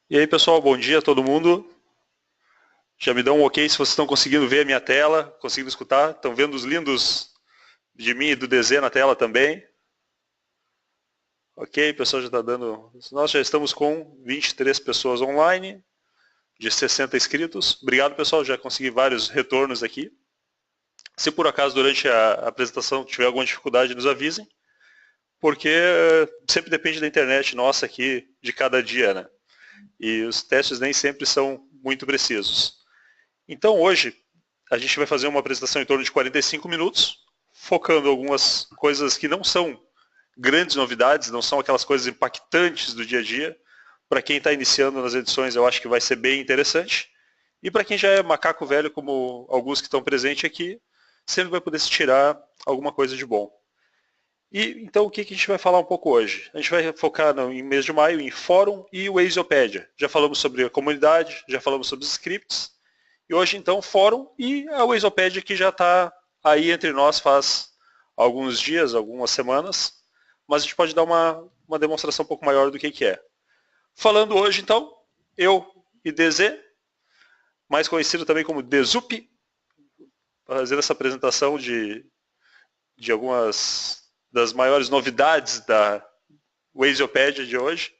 E aí, pessoal, bom dia a todo mundo. Já me dão um ok se vocês estão conseguindo ver a minha tela, conseguindo escutar. Estão vendo os lindos de mim e do DZ na tela também. Ok, o pessoal já está dando... Nós já estamos com 23 pessoas online, de 60 inscritos. Obrigado, pessoal, já consegui vários retornos aqui. Se por acaso durante a apresentação tiver alguma dificuldade, nos avisem, porque sempre depende da internet nossa aqui de cada dia, né? E os testes nem sempre são muito precisos. Então hoje a gente vai fazer uma apresentação em torno de 45 minutos, focando algumas coisas que não são grandes novidades, não são aquelas coisas impactantes do dia a dia. Para quem está iniciando nas edições, eu acho que vai ser bem interessante. E para quem já é macaco velho, como alguns que estão presentes aqui, sempre vai poder se tirar alguma coisa de bom. E então o que a gente vai falar um pouco hoje? A gente vai focar em mês de maio em fórum e o Wazeopedia. Já falamos sobre a comunidade, já falamos sobre os scripts. E hoje, então, fórum e a Wazeopedia que já está aí entre nós faz alguns dias, algumas semanas, mas a gente pode dar uma demonstração um pouco maior do que é. Falando hoje, então, eu e DZ, mais conhecido também como Dezup, fazendo essa apresentação de algumas das maiores novidades da Wazeopedia de hoje.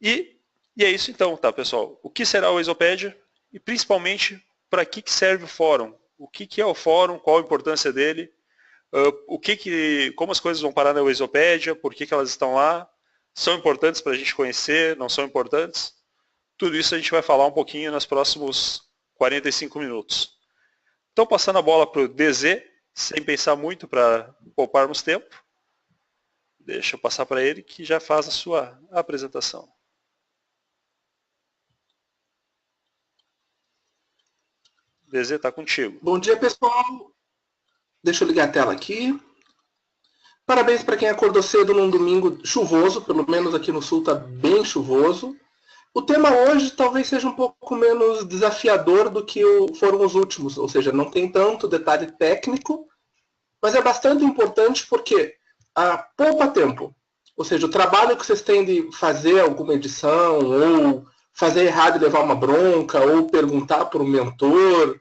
E é isso então, tá, pessoal? O que será o Wazeopedia? E principalmente, para que serve o fórum? O que é o fórum? Qual a importância dele? Como as coisas vão parar na Wazeopedia? Por que elas estão lá? São importantes para a gente conhecer? Não são importantes? Tudo isso a gente vai falar um pouquinho nos próximos 45 minutos. Então, passando a bola para o DZ, sem pensar muito para pouparmos tempo, deixa eu passar para ele que já faz a sua apresentação. DZ, está contigo. Bom dia, pessoal. Deixa eu ligar a tela aqui. Parabéns para quem acordou cedo num domingo chuvoso, pelo menos aqui no sul está bem chuvoso. O tema hoje talvez seja um pouco menos desafiador do que foram os últimos, ou seja, não tem tanto detalhe técnico, mas é bastante importante porque poupa tempo. Ou seja, o trabalho que vocês têm de fazer alguma edição, ou fazer errado e levar uma bronca, ou perguntar para o mentor,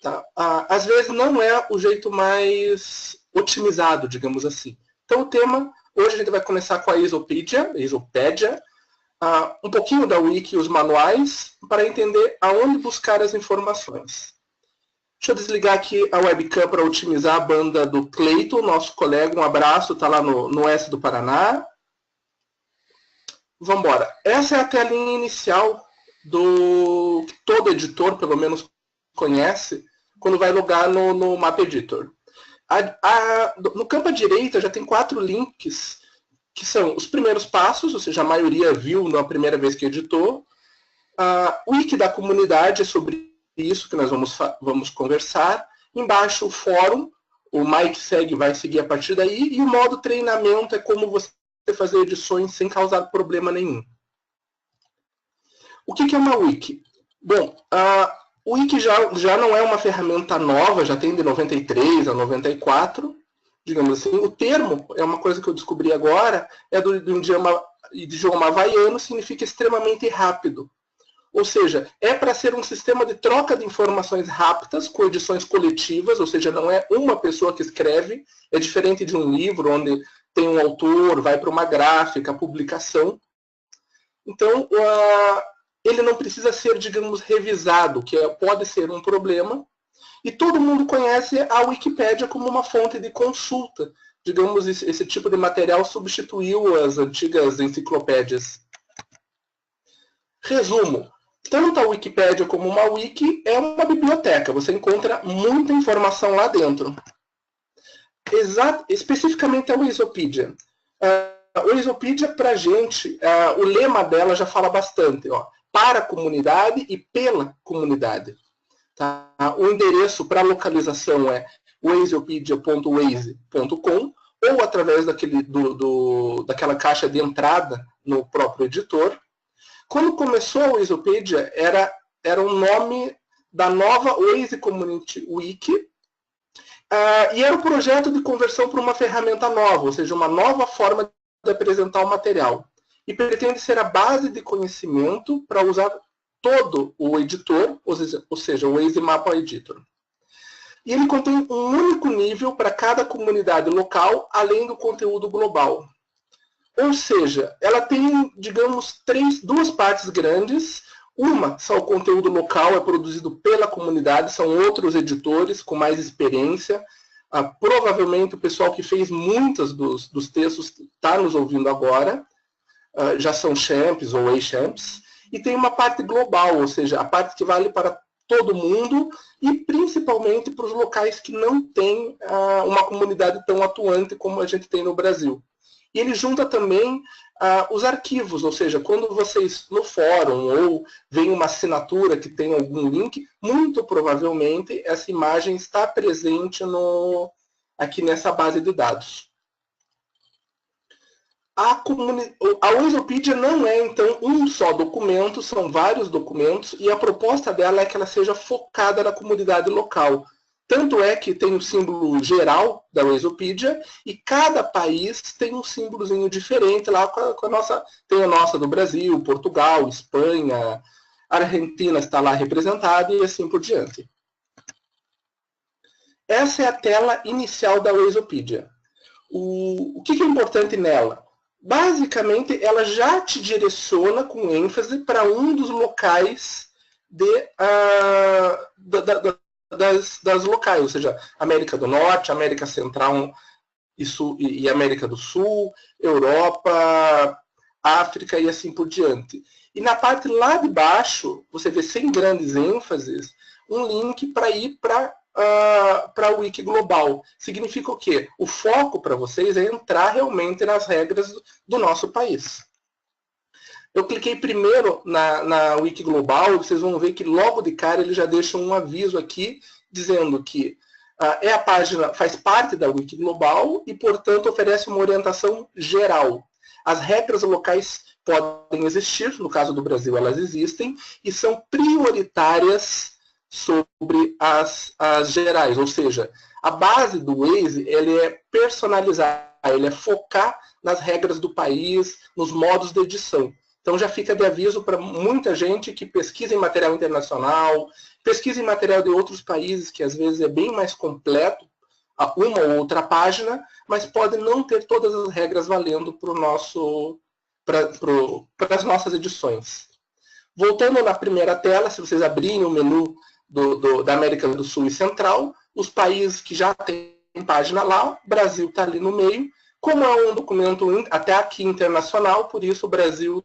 tá? Às vezes não é o jeito mais otimizado, digamos assim. Então o tema, hoje a gente vai começar com a Wazeopedia, um pouquinho da wiki e os manuais, para entender aonde buscar as informações. Deixa eu desligar aqui a webcam para otimizar a banda do Cleiton, nosso colega. Um abraço, está lá no oeste do Paraná. Vamos embora. Essa é a telinha inicial que todo editor, pelo menos, conhece quando vai logar no Map Editor. No campo à direita já tem 4 links, que são os primeiros passos, ou seja, a maioria viu na primeira vez que editou. O wiki da comunidade é sobre isso que nós vamos conversar. Embaixo o fórum, o Mike vai seguir a partir daí, e o modo treinamento é como você fazer edições sem causar problema nenhum. O que é uma wiki? Bom, o wiki já não é uma ferramenta nova, já tem de 93 a 94, digamos assim. O termo é uma coisa que eu descobri agora, é do idioma havaiano, significa extremamente rápido. Ou seja, é para ser um sistema de troca de informações rápidas, com edições coletivas, ou seja, não é uma pessoa que escreve, é diferente de um livro onde tem um autor, vai para uma gráfica, publicação. Então, ele não precisa ser, digamos, revisado, que pode ser um problema. E todo mundo conhece a Wikipédia como uma fonte de consulta. Digamos, esse tipo de material substituiu as antigas enciclopédias. Resumo. Tanto a Wikipédia como uma wiki é uma biblioteca. Você encontra muita informação lá dentro. Especificamente a Wazeopedia. A Wazeopedia, para a gente, o lema dela já fala bastante. Para a comunidade e pela comunidade. Tá? O endereço para localização é wazeopedia.waze.com ou através daquela caixa de entrada no próprio editor. Quando começou a Wazeopedia, era o nome da nova Waze Community Wiki, e era um projeto de conversão para uma ferramenta nova, ou seja, uma nova forma de apresentar o material. e pretende ser a base de conhecimento para usar todo o editor, ou seja, o Waze Mapa Editor. E ele contém um único nível para cada comunidade local, além do conteúdo global. Ou seja, ela tem, digamos, duas partes grandes. Uma são o conteúdo local, é produzido pela comunidade, são outros editores com mais experiência. Provavelmente o pessoal que fez muitos dos textos está nos ouvindo agora, já são champs ou ex-champs. E tem uma parte global, ou seja, a parte que vale para todo mundo e principalmente para os locais que não têm uma comunidade tão atuante como a gente tem no Brasil. E ele junta também os arquivos, ou seja, quando vocês no fórum ou vem uma assinatura que tem algum link, muito provavelmente essa imagem está presente aqui nessa base de dados. A Wazeopedia não é, então, um só documento, são vários documentos, e a proposta dela é que ela seja focada na comunidade local. Tanto é que tem o símbolo geral da Wazeopedia, e cada país tem um símbolozinho diferente lá com a nossa. Tem a nossa do Brasil, Portugal, Espanha, Argentina está lá representada e assim por diante. Essa é a tela inicial da Wazeopedia. O que é importante nela? Basicamente, ela já te direciona com ênfase para um dos locais das locais, ou seja, América do Norte, América Central e América do Sul, Europa, África e assim por diante. E na parte lá de baixo, você vê sem grandes ênfases, um link para ir para o Wiki Global. Significa o quê? O foco para vocês é entrar realmente nas regras do nosso país. Eu cliquei primeiro na Wiki Global, vocês vão ver que logo de cara ele já deixa um aviso aqui, dizendo que a página faz parte da Wiki Global e, portanto, oferece uma orientação geral. As regras locais podem existir, no caso do Brasil elas existem, e são prioritárias sobre as gerais, ou seja, a base do Waze ele é personalizar, ele é focar nas regras do país, nos modos de edição. Então já fica de aviso para muita gente que pesquisa em material internacional, pesquisa em material de outros países, que às vezes é bem mais completo, uma ou outra página, mas pode não ter todas as regras valendo para as nossas edições. Voltando na primeira tela, se vocês abrirem o menu da América do Sul e Central, os países que já têm página lá, o Brasil está ali no meio. Como é um documento até aqui internacional, por isso o Brasil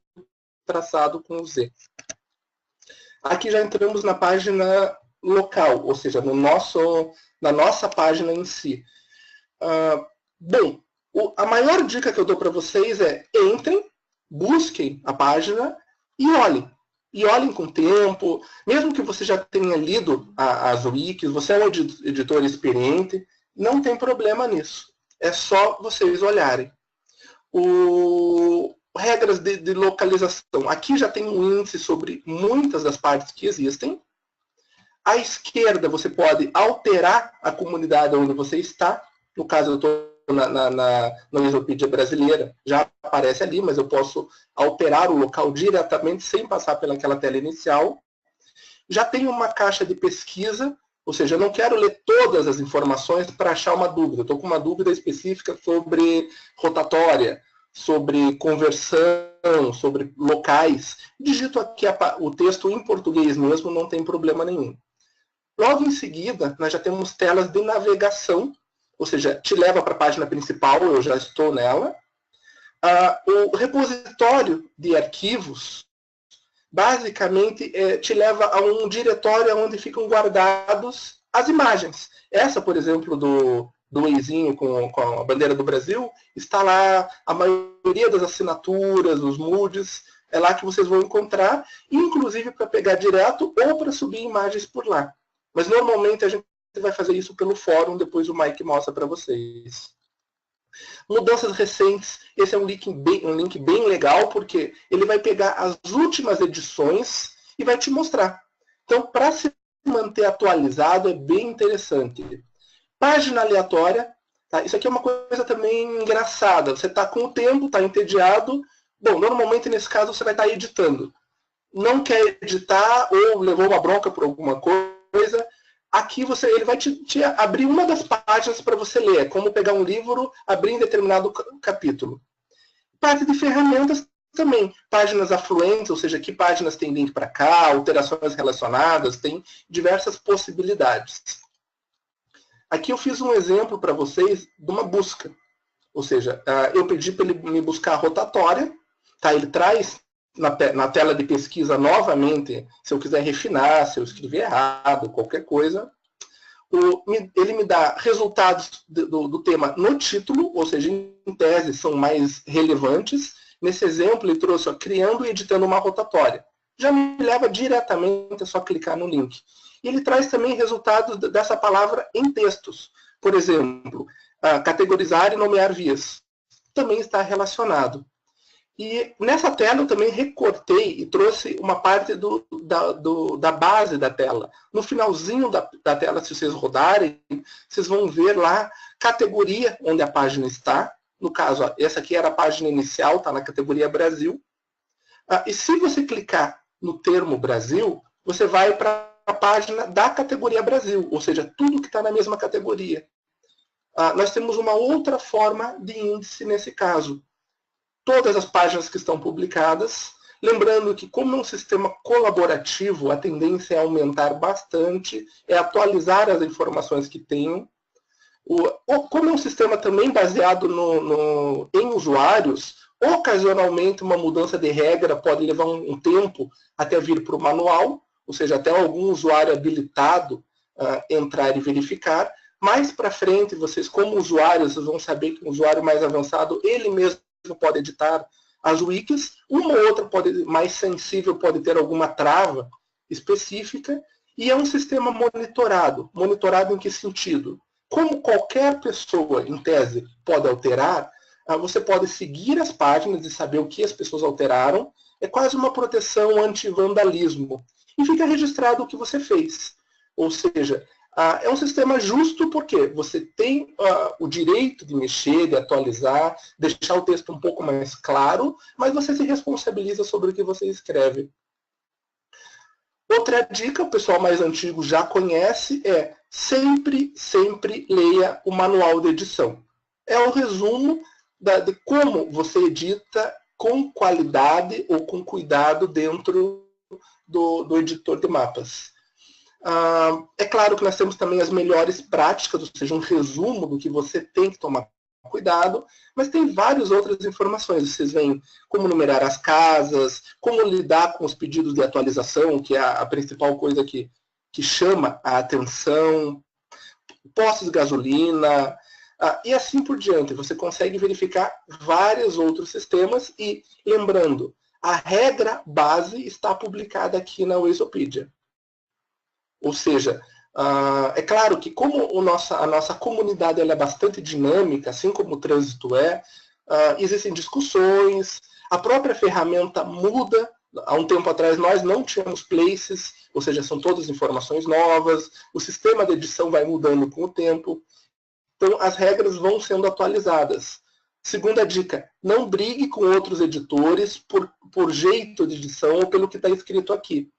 traçado com o Z. Aqui já entramos na página local, ou seja, na nossa página em si. Bom, a maior dica que eu dou para vocês é entrem, busquem a página e olhem. E olhem com tempo, mesmo que você já tenha lido as wikis, você é um editor experiente, não tem problema nisso. É só vocês olharem. Regras de localização. Aqui já tem um índice sobre muitas das partes que existem. À esquerda, você pode alterar a comunidade onde você está. No caso, eu estou na Wazeopedia brasileira, já aparece ali, mas eu posso alterar o local diretamente sem passar pelaquela tela inicial. Já tem uma caixa de pesquisa, ou seja, eu não quero ler todas as informações para achar uma dúvida. Eu estou com uma dúvida específica sobre rotatória, sobre conversão, sobre locais. Digito aqui o texto em português mesmo, não tem problema nenhum. Logo em seguida, nós já temos telas de navegação, ou seja, te leva para a página principal, eu já estou nela. O repositório de arquivos, basicamente, te leva a um diretório onde ficam guardados as imagens. Essa, por exemplo, do Wazinho com a bandeira do Brasil, está lá a maioria das assinaturas, os moods, é lá que vocês vão encontrar, inclusive para pegar direto ou para subir imagens por lá. Mas normalmente a gente vai fazer isso pelo fórum, depois o Mike mostra para vocês. Mudanças recentes, esse é um link bem legal, porque ele vai pegar as últimas edições e vai te mostrar. Então, para se manter atualizado, é bem interessante. Página aleatória, tá? Isso aqui é uma coisa também engraçada. Você está com o tempo, está entediado, Bom, normalmente nesse caso você vai estar editando. Não quer editar ou levou uma bronca por alguma coisa, aqui ele vai te abrir uma das páginas para você ler. É como pegar um livro, abrir em determinado capítulo. Parte de ferramentas também. Páginas afluentes, ou seja, que páginas tem link para cá, alterações relacionadas, tem diversas possibilidades. Aqui eu fiz um exemplo para vocês de uma busca. Ou seja, eu pedi para ele me buscar a rotatória. Tá? Ele traz na tela de pesquisa novamente, se eu quiser refinar, se eu escrever errado, qualquer coisa. Ele me dá resultados do tema no título, ou seja, em tese são mais relevantes. Nesse exemplo, ele trouxe criando e editando uma rotatória. Já me leva diretamente, é só clicar no link. E ele traz também resultados dessa palavra em textos. Por exemplo, categorizar e nomear vias. Também está relacionado. E nessa tela eu também recortei e trouxe uma parte da base da tela. No finalzinho da tela, se vocês rodarem, vocês vão ver lá categoria onde a página está. No caso, essa aqui era a página inicial, está na categoria Brasil. E se você clicar no termo Brasil, você vai para a página da categoria Brasil, ou seja, tudo que está na mesma categoria. Nós temos uma outra forma de índice nesse caso. Todas as páginas que estão publicadas, lembrando que como é um sistema colaborativo, a tendência é aumentar bastante, é atualizar as informações que tenham. Como é um sistema também baseado em usuários, ocasionalmente uma mudança de regra pode levar um tempo até vir para o manual, ou seja, até algum usuário habilitado entrar e verificar. Mais para frente, vocês como usuários, vocês vão saber que um usuário mais avançado, ele mesmo pode editar as wikis, uma ou outra mais sensível pode ter alguma trava específica, e é um sistema monitorado. Monitorado em que sentido? Como qualquer pessoa, em tese, pode alterar, você pode seguir as páginas e saber o que as pessoas alteraram, é quase uma proteção anti-vandalismo, e fica registrado o que você fez. Ou seja, é um sistema justo porque você tem o direito de mexer, de atualizar, deixar o texto um pouco mais claro, mas você se responsabiliza sobre o que você escreve. Outra dica, o pessoal mais antigo já conhece, é sempre leia o manual de edição. É o resumo de como você edita com qualidade ou com cuidado dentro do editor de mapas. É claro que nós temos também as melhores práticas, ou seja, um resumo do que você tem que tomar cuidado, mas tem várias outras informações. Vocês veem como numerar as casas, como lidar com os pedidos de atualização, que é a principal coisa que chama a atenção, postos de gasolina, e assim por diante. Você consegue verificar vários outros sistemas e, lembrando, a regra base está publicada aqui na Wikipedia. Ou seja, é claro que como a nossa comunidade ela é bastante dinâmica, assim como o trânsito existem discussões, a própria ferramenta muda. Há um tempo atrás nós não tínhamos places, ou seja, são todas informações novas, o sistema de edição vai mudando com o tempo, então as regras vão sendo atualizadas. Segunda dica, não brigue com outros editores por jeito de edição ou pelo que está escrito aqui.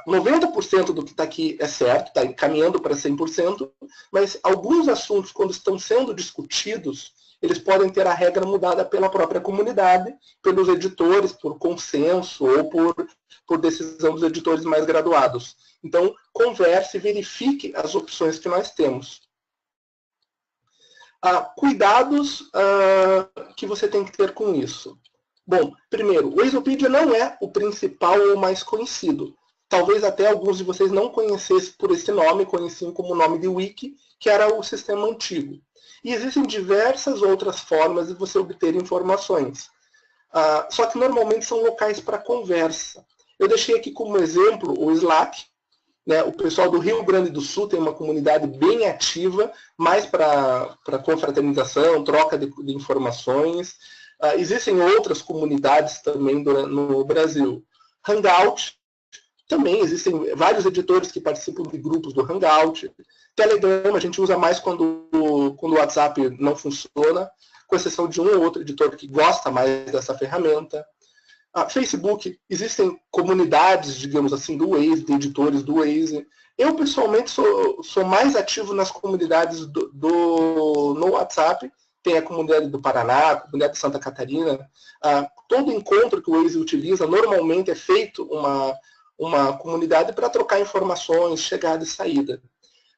90% do que está aqui é certo, está caminhando para 100%, mas alguns assuntos, quando estão sendo discutidos, eles podem ter a regra mudada pela própria comunidade, pelos editores, por consenso ou por decisão dos editores mais graduados. Então, converse e verifique as opções que nós temos. Cuidados que você tem que ter com isso. Bom, primeiro, o Wikipedia não é o principal ou mais conhecido. Talvez até alguns de vocês não conhecessem por esse nome, conheciam como o nome de Wiki, que era o sistema antigo. E existem diversas outras formas de você obter informações. Só que normalmente são locais para conversa. Eu deixei aqui como exemplo o Slack. Né? O pessoal do Rio Grande do Sul tem uma comunidade bem ativa, mais para confraternização, troca de informações. Existem outras comunidades também no Brasil. Hangout. Também existem vários editores que participam de grupos do Hangout. Telegram a gente usa mais quando o WhatsApp não funciona. com exceção de um ou outro editor que gosta mais dessa ferramenta. Facebook, existem comunidades, digamos assim, do Waze, de editores do Waze. Eu, pessoalmente, sou mais ativo nas comunidades no WhatsApp. Tem a comunidade do Paraná, a comunidade de Santa Catarina. Todo encontro que o Waze utiliza, normalmente é feito uma comunidade para trocar informações, chegada e saída.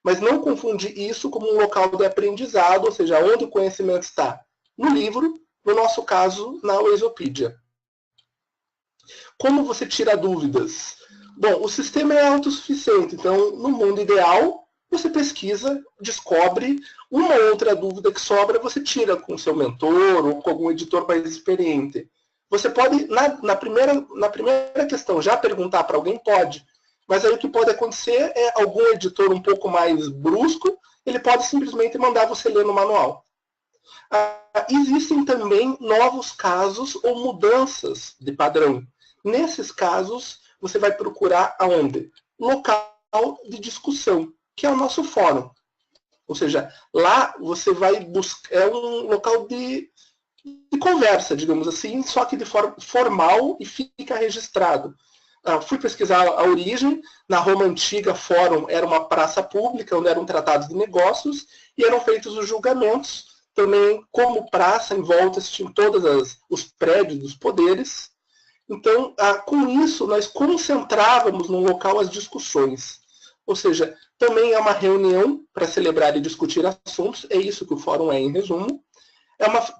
Mas não confundir isso como um local de aprendizado, ou seja, onde o conhecimento está no livro, no nosso caso, na Wazeopedia. Como você tira dúvidas? Bom, o sistema é autossuficiente, então, no mundo ideal, você pesquisa, descobre uma outra dúvida que sobra, você tira com o seu mentor ou com algum editor mais experiente. Você pode, na primeira questão, já perguntar para alguém? Pode. Mas aí o que pode acontecer é algum editor um pouco mais brusco, ele pode simplesmente mandar você ler no manual. Existem também novos casos ou mudanças de padrão. Nesses casos, você vai procurar aonde? Local de discussão, que é o nosso fórum. Ou seja, lá você vai buscar, é um local de conversa, digamos assim, só que de forma formal e fica registrado. Fui pesquisar a origem. Na Roma Antiga, fórum era uma praça pública, onde eram tratados de negócios e eram feitos os julgamentos. Também, como praça, em volta tinham todos os prédios dos poderes. Então, com isso, nós concentrávamos no local as discussões. Ou seja, também é uma reunião para celebrar e discutir assuntos, é isso que o fórum é, em resumo.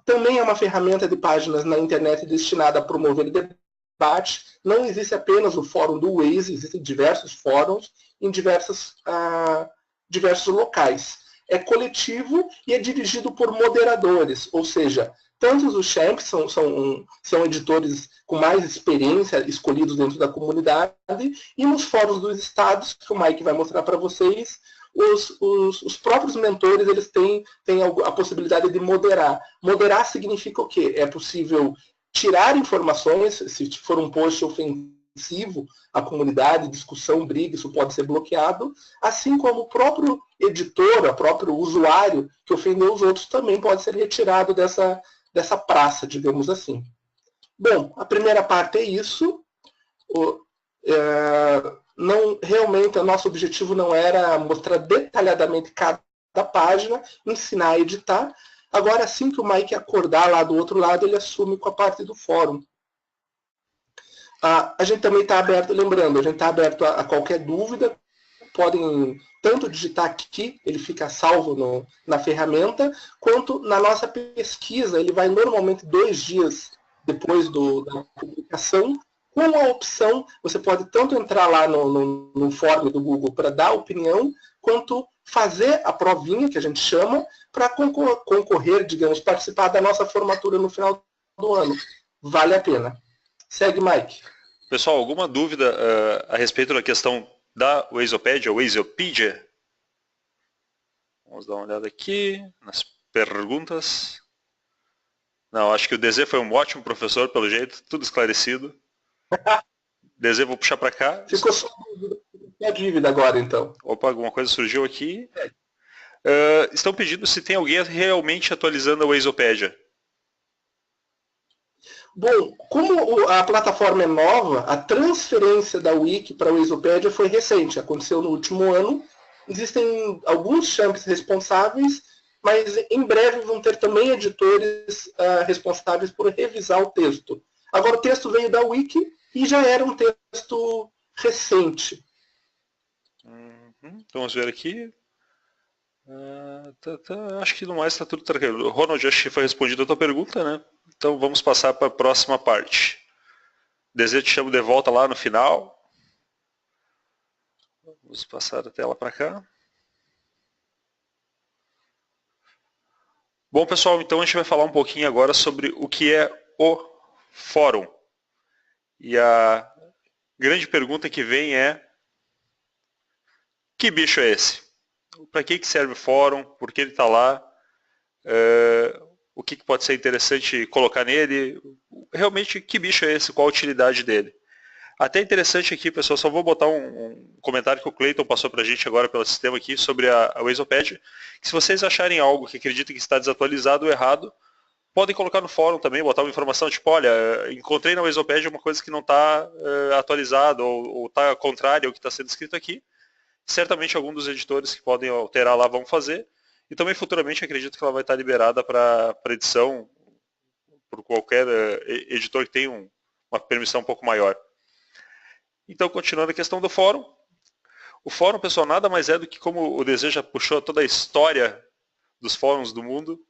Também é uma ferramenta de páginas na internet destinada a promover debate. Não existe apenas o fórum do Waze, existem diversos fóruns em diversos locais. É coletivo e é dirigido por moderadores, ou seja, tanto os champs são editores com mais experiência, escolhidos dentro da comunidade, e nos fóruns dos estados, que o Mike vai mostrar para vocês, os próprios mentores eles têm a possibilidade de moderar. Moderar significa o quê? É possível tirar informações, se for um post ofensivo à comunidade, discussão, briga, isso pode ser bloqueado, assim como o próprio editor, o próprio usuário que ofendeu os outros também pode ser retirado dessa praça, digamos assim. Bom, a primeira parte é isso. Realmente, o nosso objetivo não era mostrar detalhadamente cada página, ensinar a editar. Agora, assim que o Mike acordar lá do outro lado, ele assume com a parte do fórum. A gente também está aberto, lembrando, a gente está aberto a qualquer dúvida. Podem tanto digitar aqui, ele fica salvo na ferramenta, quanto na nossa pesquisa, ele vai normalmente 2 dias depois da publicação, com a opção, você pode tanto entrar lá no fórum do Google para dar opinião, quanto fazer a provinha, que a gente chama, para concorrer, digamos, participar da nossa formatura no final do ano. Vale a pena. Segue, Mike. Pessoal, alguma dúvida a respeito da questão da Wazeopedia? Vamos dar uma olhada aqui nas perguntas. Não, acho que o DZ foi um ótimo professor, pelo jeito, tudo esclarecido. DZ, vou puxar para cá. Ficou só a dívida agora, então. Opa, alguma coisa surgiu aqui. Estão pedindo se tem alguém realmente atualizando a Wazeopedia. Bom, como a plataforma é nova, a transferência da Wiki para a Wazeopedia foi recente, aconteceu no último ano. Existem alguns champs responsáveis, mas em breve vão ter também editores responsáveis por revisar o texto. Agora, o texto veio da Wiki e já era um texto recente. Vamos ver aqui. Acho que no mais está tudo tranquilo. Ronald, acho que foi respondida a tua pergunta, né? Então vamos passar para a próxima parte. Desejo te chamo de volta lá no final. Vamos passar a tela para cá. Bom, pessoal, então a gente vai falar um pouquinho agora sobre o que é o fórum. E a grande pergunta que vem é: que bicho é esse? Para que serve o fórum? Por que ele está lá? O que pode ser interessante colocar nele? Realmente, que bicho é esse? Qual a utilidade dele? Até interessante aqui, pessoal, só vou botar um comentário que o Clayton passou para a gente agora pelo sistema aqui sobre a Wazeopedia, que se vocês acharem algo que acreditam que está desatualizado ou errado, podem colocar no fórum também, botar uma informação tipo, olha, encontrei na Wezopedia uma coisa que não está atualizada ou está contrária ao que está sendo escrito aqui. Certamente algum dos editores que podem alterar lá vão fazer. E também futuramente acredito que ela vai estar liberada para edição por qualquer editor que tenha uma permissão um pouco maior. Então, continuando a questão do fórum. O fórum, pessoal, nada mais é do que, como o Desejo já puxou toda a história dos fóruns do mundo,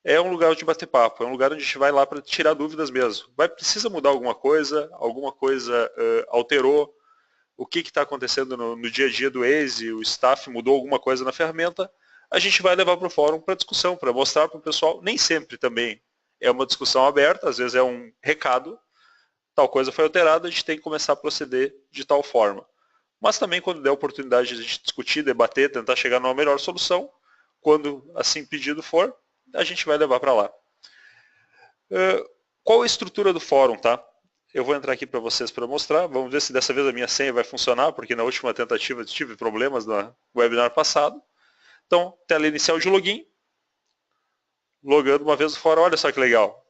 é um lugar de bater papo, é um lugar onde a gente vai lá para tirar dúvidas mesmo. Precisa mudar alguma coisa alterou, o que está acontecendo no dia a dia do Waze, o staff mudou alguma coisa na ferramenta, a gente vai levar para o fórum para discussão, para mostrar para o pessoal. Nem sempre também é uma discussão aberta, às vezes é um recado, tal coisa foi alterada, a gente tem que começar a proceder de tal forma. Mas também quando der a oportunidade de a gente discutir, debater, tentar chegar numa melhor solução, quando assim pedido for, a gente vai levar para lá. Qual a estrutura do fórum, tá? Eu vou entrar aqui para vocês para mostrar. Vamos ver se dessa vez a minha senha vai funcionar, porque na última tentativa tive problemas no webinar passado. Então, tela inicial de login. Logando uma vez no fórum. Olha só que legal.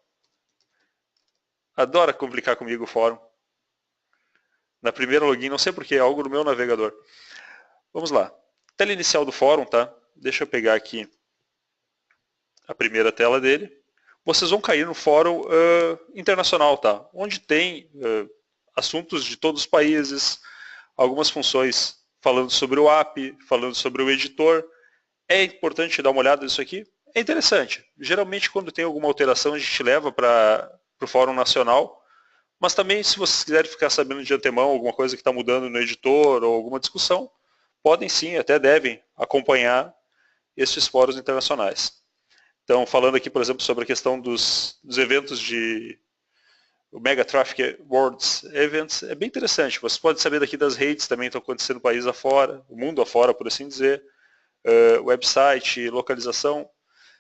Adora complicar comigo o fórum. Na primeira login, não sei porquê, é algo no meu navegador. Vamos lá. Tela inicial do fórum, tá? Deixa eu pegar aqui a primeira tela dele. Vocês vão cair no fórum internacional, tá? Onde tem assuntos de todos os países, algumas funções falando sobre o app, falando sobre o editor. É importante dar uma olhada nisso aqui? É interessante. Geralmente, quando tem alguma alteração, a gente leva para o fórum nacional. Mas também, se vocês quiserem ficar sabendo de antemão alguma coisa que está mudando no editor ou alguma discussão, podem sim, até devem acompanhar esses fóruns internacionais. Então, falando aqui, por exemplo, sobre a questão dos eventos o Mega Traffic Worlds Events, é bem interessante. Você pode saber daqui das redes também estão acontecendo no país afora, o mundo afora, por assim dizer, website, localização.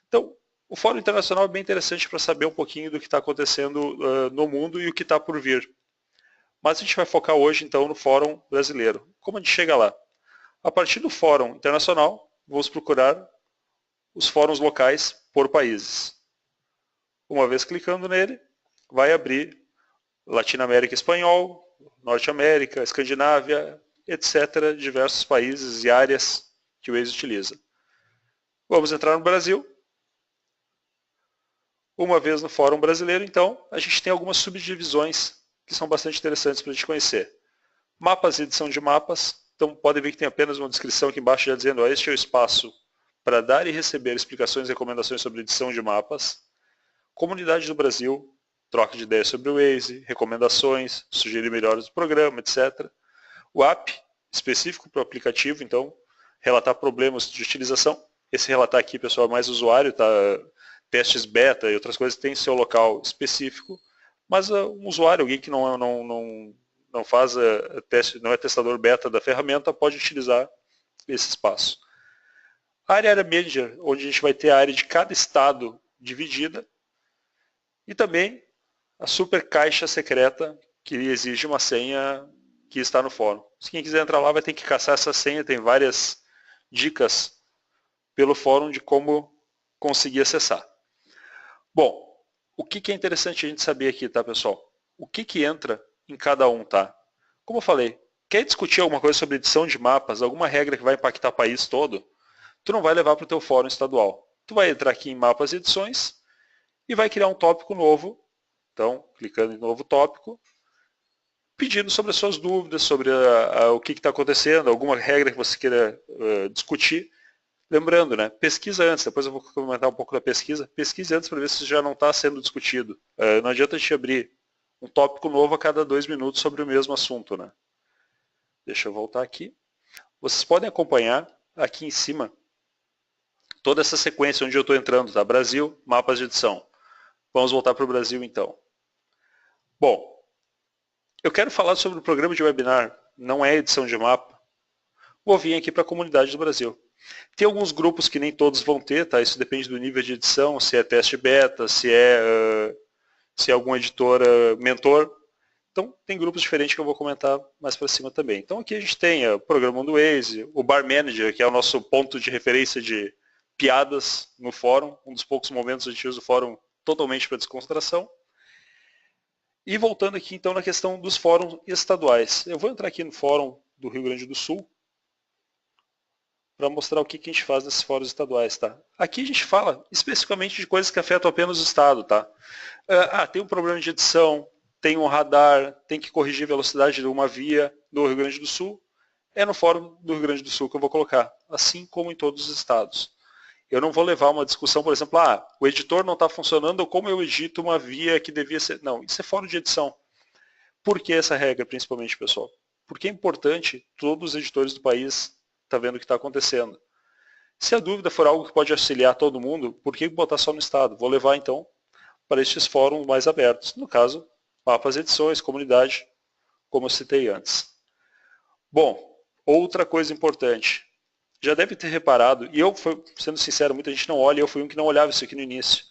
Então, o Fórum Internacional é bem interessante para saber um pouquinho do que está acontecendo no mundo e o que está por vir. Mas a gente vai focar hoje, então, no Fórum Brasileiro. Como a gente chega lá? A partir do Fórum Internacional, vamos procurar os fóruns locais por países. Uma vez clicando nele, vai abrir Latinoamérica Espanhol, Norte América, Escandinávia, etc., diversos países e áreas que o Waze utiliza. Vamos entrar no Brasil. Uma vez no Fórum Brasileiro, então, a gente tem algumas subdivisões que são bastante interessantes para a gente conhecer. Mapas e edição de mapas. Então, podem ver que tem apenas uma descrição aqui embaixo já dizendo, ó, este é o espaço para dar e receber explicações e recomendações sobre edição de mapas. Comunidade do Brasil, troca de ideias sobre o Waze, recomendações, sugerir melhores do programa, etc. O app, específico para o aplicativo, então, relatar problemas de utilização. Esse relatar aqui, pessoal, é mais usuário, tá? Testes beta e outras coisas tem seu local específico, mas um usuário, alguém que não faz teste, não é testador beta da ferramenta, pode utilizar esse espaço. A área manager, onde a gente vai ter a área de cada estado dividida, e também a super caixa secreta, que exige uma senha que está no fórum. Se quem quiser entrar lá vai ter que caçar essa senha, tem várias dicas pelo fórum de como conseguir acessar. Bom, o que é interessante a gente saber aqui, tá, pessoal? O que entra em cada um, tá? Como eu falei, quer discutir alguma coisa sobre edição de mapas, alguma regra que vai impactar o país todo, tu não vai levar para o teu fórum estadual. Tu vai entrar aqui em mapas e edições e vai criar um tópico novo. Então, clicando em novo tópico, pedindo sobre as suas dúvidas, sobre o que está acontecendo, alguma regra que você queira discutir. Lembrando, né, pesquisa antes, depois eu vou comentar um pouco da pesquisa. Pesquise antes para ver se já não está sendo discutido. Não adianta a gente abrir um tópico novo a cada 2 minutos sobre o mesmo assunto, né? Deixa eu voltar aqui. Vocês podem acompanhar aqui em cima toda essa sequência onde eu estou entrando, tá? Brasil, mapas de edição. Vamos voltar para o Brasil então. Bom, eu quero falar sobre o programa de webinar, não é edição de mapa. Vou vir aqui para a comunidade do Brasil. Tem alguns grupos que nem todos vão ter, tá? Isso depende do nível de edição, se é teste beta, se é algum editor mentor. Então, tem grupos diferentes que eu vou comentar mais para cima também. Então, aqui a gente tem o programa do Waze, o Bar Manager, que é o nosso ponto de referência de piadas no fórum. Um dos poucos momentos que a gente usa o fórum totalmente para descontração. E voltando aqui então na questão dos fóruns estaduais. Eu vou entrar aqui no fórum do Rio Grande do Sul para mostrar o que a gente faz nesses fóruns estaduais, tá? Aqui a gente fala especificamente de coisas que afetam apenas o estado, tá? Tem um problema de edição, tem um radar, tem que corrigir a velocidade de uma via do Rio Grande do Sul. É no fórum do Rio Grande do Sul que eu vou colocar, assim como em todos os estados. Eu não vou levar uma discussão, por exemplo, o editor não está funcionando, ou como eu edito uma via que devia ser... Não, isso é fórum de edição. Por que essa regra, principalmente, pessoal? Porque é importante, todos os editores do país estão vendo o que está acontecendo. Se a dúvida for algo que pode auxiliar todo mundo, por que botar só no estado? Vou levar, então, para estes fóruns mais abertos. No caso, mapas, edições, comunidade, como eu citei antes. Bom, outra coisa importante. Já deve ter reparado, e eu, sendo sincero, muita gente não olha, eu fui um que não olhava isso aqui no início.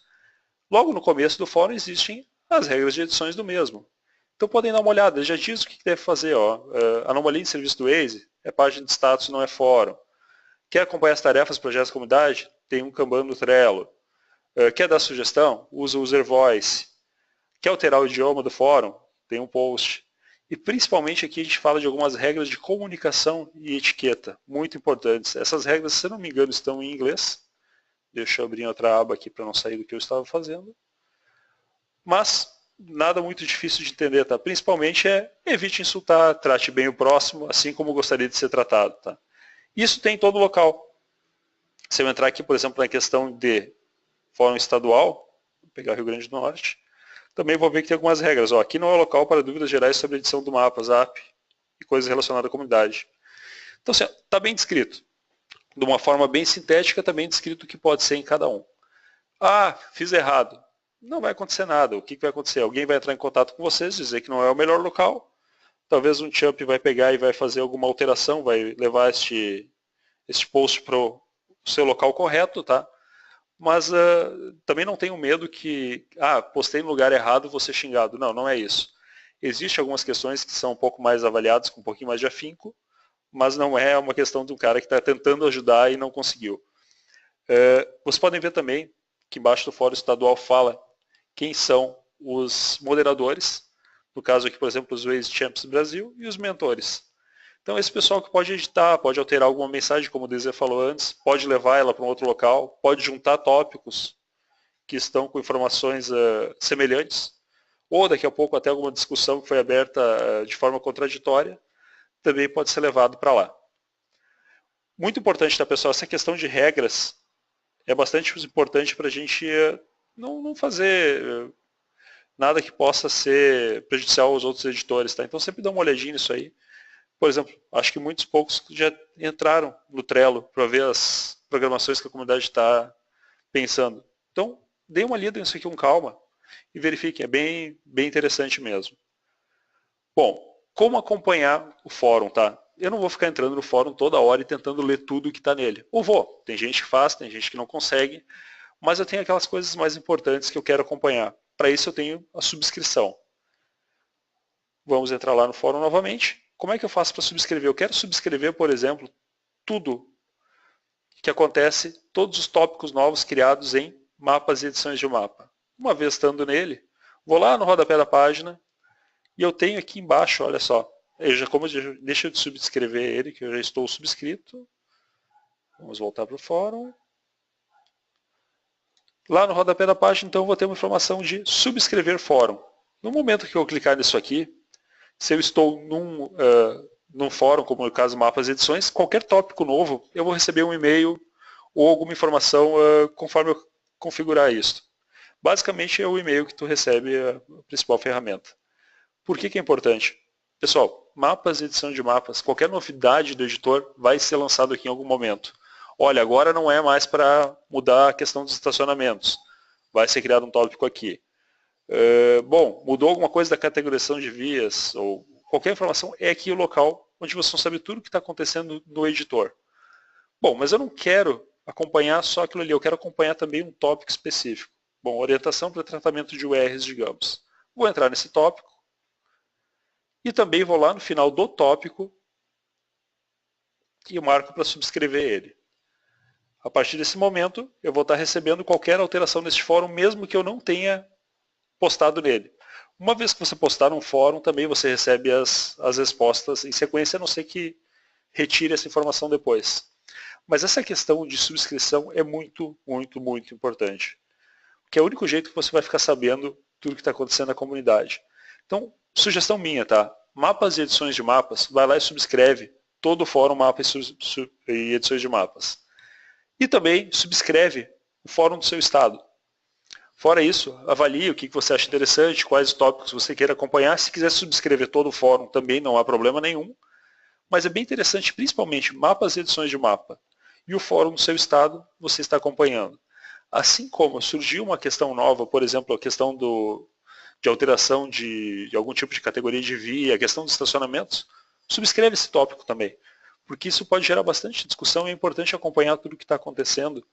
Logo no começo do fórum existem as regras de edições do mesmo. Então podem dar uma olhada, já diz o que deve fazer. Anomalia em serviço do Waze é página de status, não é fórum. Quer acompanhar as tarefas, projetos da comunidade? Tem um Kanban no Trello. Quer dar sugestão? Usa o User Voice. Quer alterar o idioma do fórum? Tem um post. E principalmente aqui a gente fala de algumas regras de comunicação e etiqueta, muito importantes. Essas regras, se não me engano, estão em inglês. Deixa eu abrir outra aba aqui para não sair do que eu estava fazendo. Mas nada muito difícil de entender, tá? Principalmente evite insultar, trate bem o próximo, assim como gostaria de ser tratado, tá? Isso tem em todo local. Se eu entrar aqui, por exemplo, na questão de fórum estadual, vou pegar Rio Grande do Norte, também vou ver que tem algumas regras. Aqui não é o local para dúvidas gerais sobre a edição do mapa, Zap e coisas relacionadas à comunidade. Então, está bem descrito. De uma forma bem sintética, está bem descrito o que pode ser em cada um. Fiz errado. Não vai acontecer nada. O que vai acontecer? Alguém vai entrar em contato com vocês, dizer que não é o melhor local. Talvez um champ vai pegar e vai fazer alguma alteração, vai levar este post para o seu local correto, tá? Mas também não tenho medo que, postei no lugar errado, vou ser xingado. Não, não é isso. Existem algumas questões que são um pouco mais avaliadas, com um pouquinho mais de afinco, mas não é uma questão de um cara que está tentando ajudar e não conseguiu. Vocês podem ver também que embaixo do fórum estadual fala quem são os moderadores, no caso aqui, por exemplo, os Waze Champs Brasil e os mentores. Então esse pessoal que pode editar, pode alterar alguma mensagem, como o Dezer falou antes, pode levar ela para um outro local, pode juntar tópicos que estão com informações semelhantes, ou daqui a pouco até alguma discussão que foi aberta de forma contraditória, também pode ser levado para lá. Muito importante, tá, pessoal? Essa questão de regras é bastante importante para a gente não fazer nada que possa ser prejudicial aos outros editores, tá? Então sempre dá uma olhadinha nisso aí. Por exemplo, acho que muitos poucos já entraram no Trello para ver as programações que a comunidade está pensando. Então, dê uma lida nisso aqui com calma e verifiquem, é bem interessante mesmo. Bom, como acompanhar o fórum, tá? Eu não vou ficar entrando no fórum toda hora e tentando ler tudo que está nele. Ou vou, tem gente que faz, tem gente que não consegue, mas eu tenho aquelas coisas mais importantes que eu quero acompanhar. Para isso eu tenho a subscrição. Vamos entrar lá no fórum novamente. Como é que eu faço para subscrever? Eu quero subscrever, por exemplo, tudo que acontece, todos os tópicos novos criados em mapas e edições de mapa. Uma vez estando nele, vou lá no rodapé da página e eu tenho aqui embaixo, olha só, deixa eu subscrever ele, que eu já estou subscrito. Vamos voltar para o fórum. Lá no rodapé da página, então, eu vou ter uma informação de subscrever fórum. No momento que eu clicar nisso aqui, se eu estou num fórum, como no caso Mapas e Edições, qualquer tópico novo, eu vou receber um e-mail ou alguma informação conforme eu configurar isso. Basicamente é o e-mail que tu recebe a principal ferramenta. Por que é importante? Pessoal, mapas e edição de mapas, qualquer novidade do editor vai ser lançado aqui em algum momento. Olha, agora não é mais para mudar a questão dos estacionamentos. Vai ser criado um tópico aqui. Bom, mudou alguma coisa da categorização de vias, ou qualquer informação, é aqui o local onde você não sabe tudo o que está acontecendo no editor. Bom, mas eu não quero acompanhar só aquilo ali, eu quero acompanhar também um tópico específico. Bom, orientação para tratamento de URs, digamos. Vou entrar nesse tópico e também vou lá no final do tópico e marco para subscrever ele. A partir desse momento, eu vou estar recebendo qualquer alteração neste fórum, mesmo que eu não tenha postado nele. Uma vez que você postar no fórum, também você recebe as respostas em sequência, a não ser que retire essa informação depois. Mas essa questão de subscrição é muito, muito, muito importante. Porque é o único jeito que você vai ficar sabendo tudo que está acontecendo na comunidade. Então, sugestão minha, tá? Mapas e edições de mapas, vai lá e subscreve todo o fórum Mapa e edições de mapas. E também subscreve o fórum do seu estado. Fora isso, avalie o que você acha interessante, quais tópicos você queira acompanhar. Se quiser subscrever todo o fórum, também não há problema nenhum. Mas é bem interessante, principalmente, mapas e edições de mapa. E o fórum do seu estado, você está acompanhando. Assim como surgiu uma questão nova, por exemplo, a questão de alteração de algum tipo de categoria de via, a questão dos estacionamentos, subscreve esse tópico também. Porque isso pode gerar bastante discussão e é importante acompanhar tudo o que está acontecendo,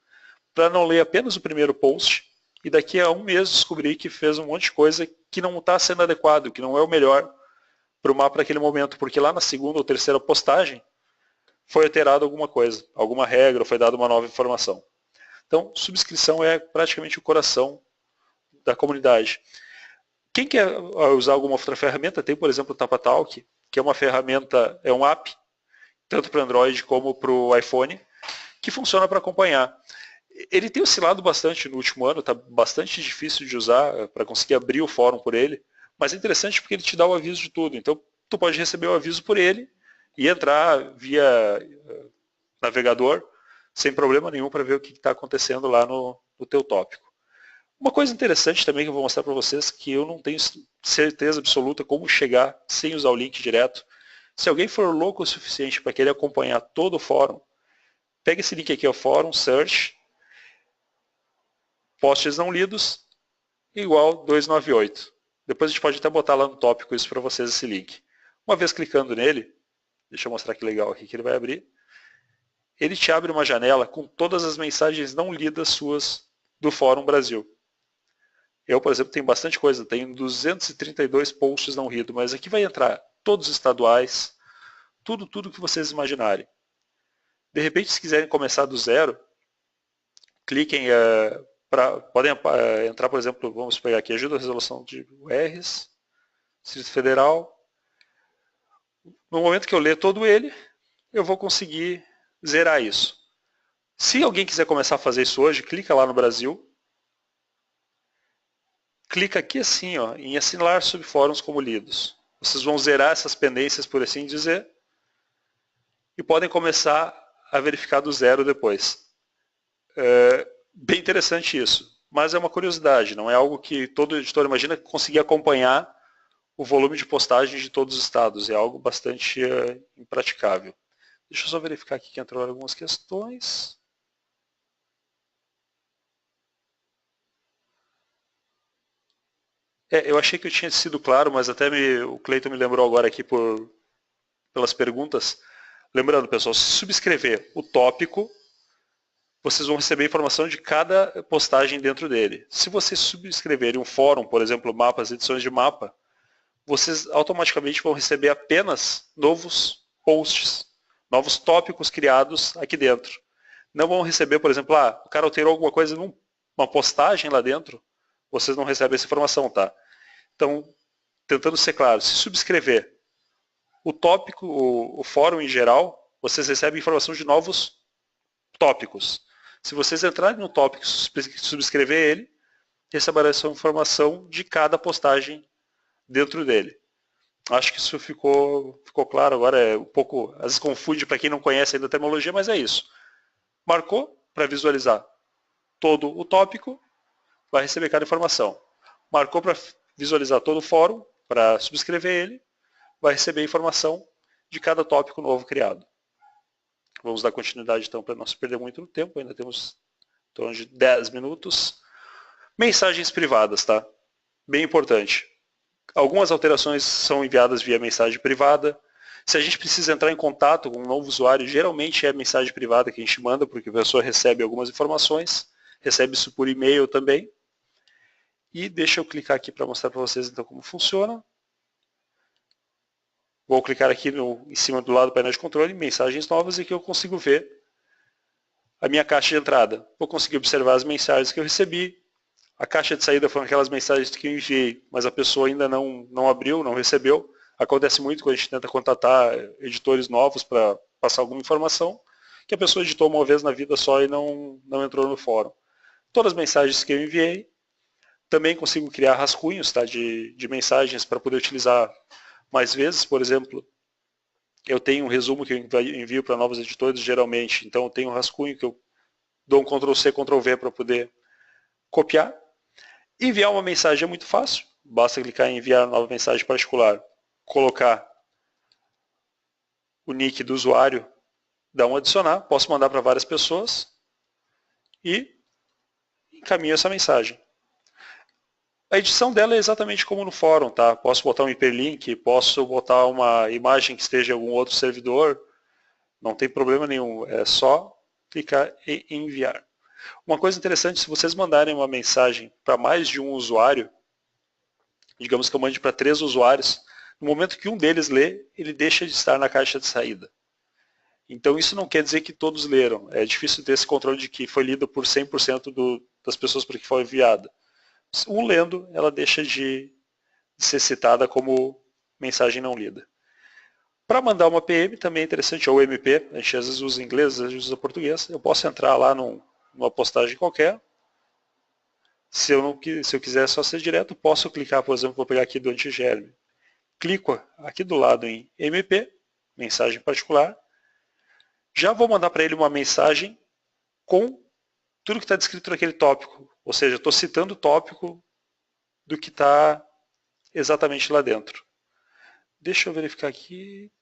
para não ler apenas o primeiro post e daqui a um mês descobrir que fez um monte de coisa que não está sendo adequado, que não é o melhor para o mapa naquele momento, porque lá na segunda ou terceira postagem foi alterada alguma coisa, alguma regra, ou foi dada uma nova informação. Então, subscrição é praticamente o coração da comunidade. Quem quer usar alguma outra ferramenta, tem, por exemplo, o TapaTalk, que é uma ferramenta, é um app, tanto para Android como para o iPhone, que funciona para acompanhar. Ele tem oscilado bastante no último ano, está bastante difícil de usar para conseguir abrir o fórum por ele, mas é interessante porque ele te dá o aviso de tudo. Então, tu pode receber o aviso por ele e entrar via navegador sem problema nenhum para ver o que está acontecendo lá no teu tópico. Uma coisa interessante também que eu vou mostrar para vocês, que eu não tenho certeza absoluta como chegar sem usar o link direto. Se alguém for louco o suficiente para querer acompanhar todo o fórum, pega esse link aqui, o fórum, search, posts não lidos, igual 298. Depois a gente pode até botar lá no tópico isso para vocês, esse link. Uma vez clicando nele, deixa eu mostrar que legal aqui que ele vai abrir, ele te abre uma janela com todas as mensagens não lidas suas do Fórum Brasil. Eu, por exemplo, tenho bastante coisa, tenho 232 posts não lidos, mas aqui vai entrar todos os estaduais, tudo que vocês imaginarem. De repente, se quiserem começar do zero, cliquem, podem entrar, por exemplo, vamos pegar aqui, ajuda a resolução de URs, Distrito Federal. No momento que eu ler todo ele, eu vou conseguir zerar isso. Se alguém quiser começar a fazer isso hoje, clica lá no Brasil, clica aqui assim, ó, em assinalar subfóruns como lidos. Vocês vão zerar essas pendências, por assim dizer, e podem começar a verificar do zero depois. Bem interessante isso, mas é uma curiosidade, não é algo que todo editor imagina conseguir acompanhar o volume de postagens de todos os estados, é algo bastante impraticável. Deixa eu só verificar aqui que entraram algumas questões. Eu achei que eu tinha sido claro, mas até o Cleiton me lembrou agora aqui pelas perguntas. Lembrando, pessoal, se subscrever o tópico, vocês vão receber informação de cada postagem dentro dele. Se vocês subscreverem um fórum, por exemplo, mapas, edições de mapa, vocês automaticamente vão receber apenas novos posts, novos tópicos criados aqui dentro. Não vão receber, por exemplo, o cara alterou alguma coisa numa postagem lá dentro, vocês não recebem essa informação, tá? Então, tentando ser claro, se subscrever o tópico, o fórum em geral, vocês recebem informação de novos tópicos. Se vocês entrarem no tópico e subscrever ele, receberão essa informação de cada postagem dentro dele. Acho que isso ficou claro agora, é um pouco, às vezes confunde para quem não conhece ainda a terminologia, mas é isso. Marcou para visualizar todo o tópico, vai receber cada informação. Marcou para visualizar todo o fórum, para subscrever ele, vai receber a informação de cada tópico novo criado. Vamos dar continuidade então para não se perder muito tempo, ainda temos em torno de 10 minutos. Mensagens privadas, tá? Bem importante. Algumas alterações são enviadas via mensagem privada. Se a gente precisa entrar em contato com um novo usuário, geralmente é mensagem privada que a gente manda, porque a pessoa recebe algumas informações, recebe isso por e-mail também. E deixa eu clicar aqui para mostrar para vocês então como funciona. Vou clicar aqui em cima do lado do painel de controle, mensagens novas, e aqui eu consigo ver a minha caixa de entrada. Vou conseguir observar as mensagens que eu recebi. A caixa de saída foram aquelas mensagens que eu enviei, mas a pessoa ainda não abriu, não recebeu. Acontece muito quando a gente tenta contatar editores novos para passar alguma informação, que a pessoa editou uma vez na vida só e não entrou no fórum. Todas as mensagens que eu enviei. Também consigo criar rascunhos, tá, de mensagens para poder utilizar mais vezes. Por exemplo, eu tenho um resumo que eu envio para novos editores geralmente. Então eu tenho um rascunho que eu dou um Ctrl+C, Ctrl+V para poder copiar. Enviar uma mensagem é muito fácil. Basta clicar em enviar nova mensagem particular, colocar o nick do usuário, dar um adicionar, posso mandar para várias pessoas e encaminho essa mensagem. A edição dela é exatamente como no fórum, tá? Posso botar um hiperlink, posso botar uma imagem que esteja em algum outro servidor, não tem problema nenhum, é só clicar em enviar. Uma coisa interessante, se vocês mandarem uma mensagem para mais de um usuário, digamos que eu mande para 3 usuários, no momento que um deles lê, ele deixa de estar na caixa de saída. Então isso não quer dizer que todos leram, é difícil ter esse controle de que foi lido por 100% das pessoas para que foi enviada. Um lendo, ela deixa de ser citada como mensagem não lida. Para mandar uma PM também é interessante, ou MP, a gente às vezes usa inglês, às vezes usa português, eu posso entrar lá numa postagem qualquer, se eu quiser só ser direto, posso clicar, por exemplo, vou pegar aqui do Antigerme, clico aqui do lado em MP, mensagem particular, já vou mandar para ele uma mensagem com tudo que está descrito naquele tópico, ou seja, estou citando o tópico do que está exatamente lá dentro. Deixa eu verificar aqui.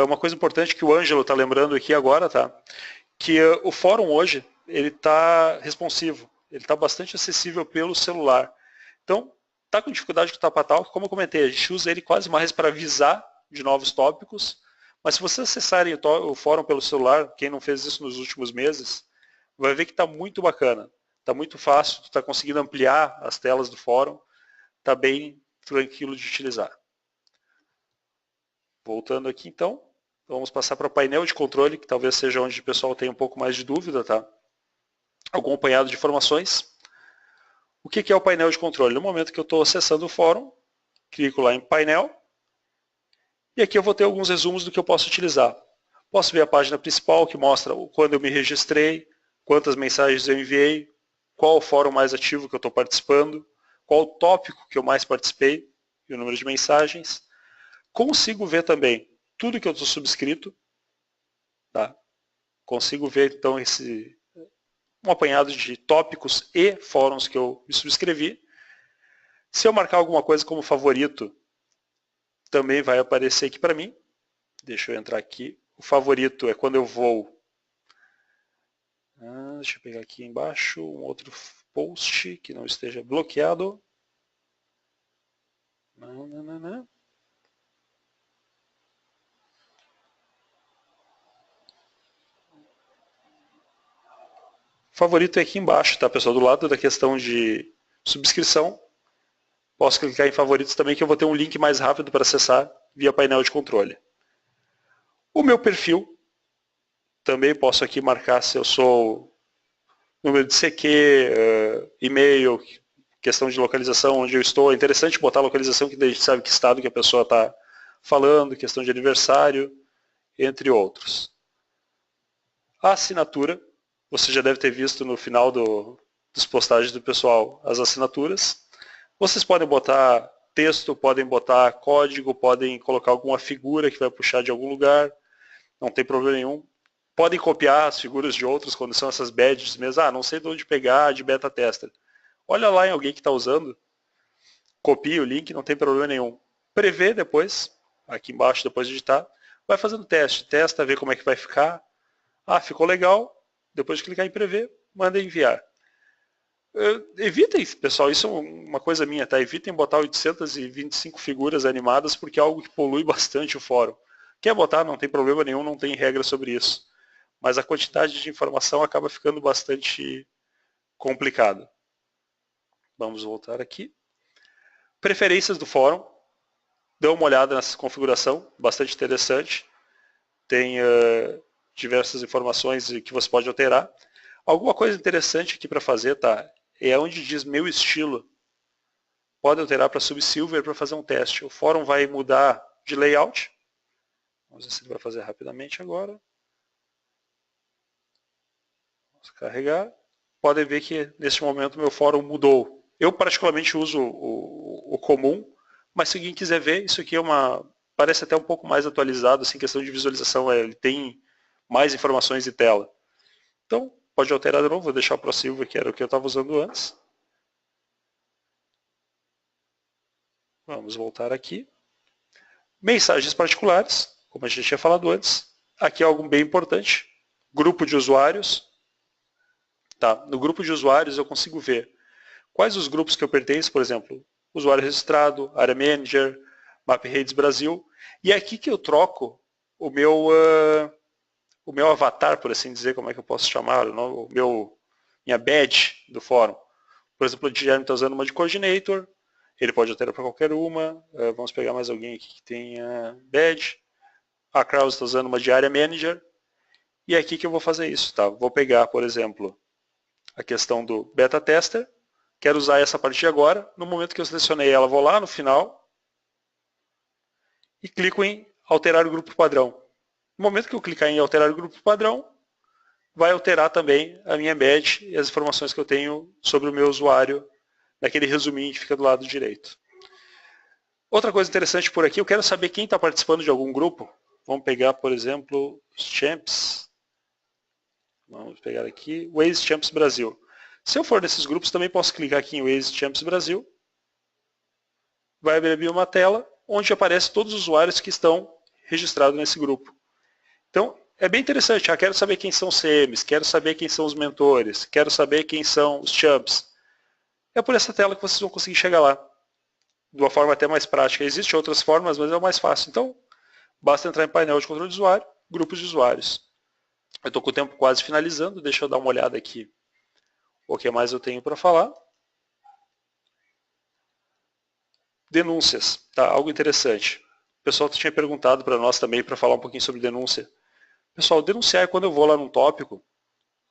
Uma coisa importante que o Ângelo está lembrando aqui agora, tá? Que o fórum hoje ele está responsivo, ele está bastante acessível pelo celular. Então, está com dificuldade com o Tapatalk, como eu comentei, a gente usa ele quase mais para avisar de novos tópicos, mas se vocês acessarem o fórum pelo celular, quem não fez isso nos últimos meses, vai ver que está muito bacana, está muito fácil, está conseguindo ampliar as telas do fórum, está bem tranquilo de utilizar. Voltando aqui então, vamos passar para o painel de controle, que talvez seja onde o pessoal tenha um pouco mais de dúvida, tá? Acompanhado de informações. O que é o painel de controle? No momento que eu estou acessando o fórum, clico lá em painel, e aqui eu vou ter alguns resumos do que eu posso utilizar. Posso ver a página principal, que mostra quando eu me registrei, quantas mensagens eu enviei, qual o fórum mais ativo que eu estou participando, qual o tópico que eu mais participei e o número de mensagens. Consigo ver também tudo que eu estou subscrito. Tá? Consigo ver então um apanhado de tópicos e fóruns que eu me subscrevi. Se eu marcar alguma coisa como favorito, também vai aparecer aqui para mim. Deixa eu entrar aqui. O favorito é quando eu vou... deixa eu pegar aqui embaixo um outro post que não esteja bloqueado. Favorito é aqui embaixo, tá, pessoal? Do lado da questão de subscrição. Posso clicar em favoritos também, que eu vou ter um link mais rápido para acessar via painel de controle. O meu perfil, também posso aqui marcar se eu sou número de CQ, e-mail, questão de localização, onde eu estou. É interessante botar a localização, que a gente sabe que estado que a pessoa está falando, questão de aniversário, entre outros. A assinatura, você já deve ter visto no final dos postagens do pessoal as assinaturas. Vocês podem botar texto, podem botar código, podem colocar alguma figura que vai puxar de algum lugar, não tem problema nenhum. Podem copiar as figuras de outros quando são essas badges mesmo. Não sei de onde pegar de beta tester. Olha lá em alguém que está usando, copia o link, não tem problema nenhum. Prevê depois, aqui embaixo depois de editar, vai fazendo teste, testa, vê como é que vai ficar. Ficou legal, depois de clicar em prever, manda enviar. Evitem, pessoal, isso é uma coisa minha, tá? Evitem botar 825 figuras animadas, porque é algo que polui bastante o fórum. Quer botar, não tem problema nenhum, não tem regra sobre isso. Mas a quantidade de informação acaba ficando bastante complicada. Vamos voltar aqui. Preferências do fórum. Dê uma olhada nessa configuração, bastante interessante. Tem diversas informações que você pode alterar. Alguma coisa interessante aqui para fazer, tá? É onde diz meu estilo. Pode alterar para Subsilver para fazer um teste. O fórum vai mudar de layout. Vamos ver se ele vai fazer rapidamente agora. Vamos carregar. Podem ver que neste momento meu fórum mudou. Eu particularmente uso o comum, mas se alguém quiser ver, isso aqui parece até um pouco mais atualizado, assim, questão de visualização, ele tem mais informações de tela. Então, pode alterar de novo, vou deixar o ProSilver, que era o que eu estava usando antes. Vamos voltar aqui. Mensagens particulares, como a gente tinha falado antes. Aqui é algo bem importante. Grupo de usuários. Tá? No grupo de usuários eu consigo ver quais os grupos que eu pertenço, por exemplo, usuário registrado, área manager, Map Redes Brasil. E é aqui que eu troco o meu avatar, por assim dizer, como é que eu posso chamar, minha badge do fórum. Por exemplo, o Guilherme está usando uma de coordinator, ele pode alterar para qualquer uma. Vamos pegar mais alguém aqui que tenha badge. A Kraus está usando uma de área manager. E é aqui que eu vou fazer isso. Tá? Vou pegar, por exemplo, a questão do beta tester. Quero usar essa a partir de agora. No momento que eu selecionei ela, vou lá no final e clico em alterar o grupo padrão. No momento que eu clicar em alterar o grupo padrão, vai alterar também a minha badge e as informações que eu tenho sobre o meu usuário naquele resuminho que fica do lado direito. Outra coisa interessante por aqui, eu quero saber quem está participando de algum grupo. Vamos pegar, por exemplo, os Champs. Vamos pegar aqui, Waze Champs Brasil. Se eu for nesses grupos, também posso clicar aqui em Waze Champs Brasil. Vai abrir uma tela onde aparece todos os usuários que estão registrados nesse grupo. Então, é bem interessante. Quero saber quem são os CMs, quero saber quem são os mentores, quero saber quem são os Champs. É por essa tela que vocês vão conseguir chegar lá. De uma forma até mais prática. Existem outras formas, mas é o mais fácil. Então, basta entrar em painel de controle de usuário, grupos de usuários. Eu estou com o tempo quase finalizando, deixa eu dar uma olhada aqui o que mais eu tenho para falar. Denúncias, tá? Algo interessante. O pessoal tinha perguntado para nós também para falar um pouquinho sobre denúncia. Pessoal, denunciar é quando eu vou lá num tópico.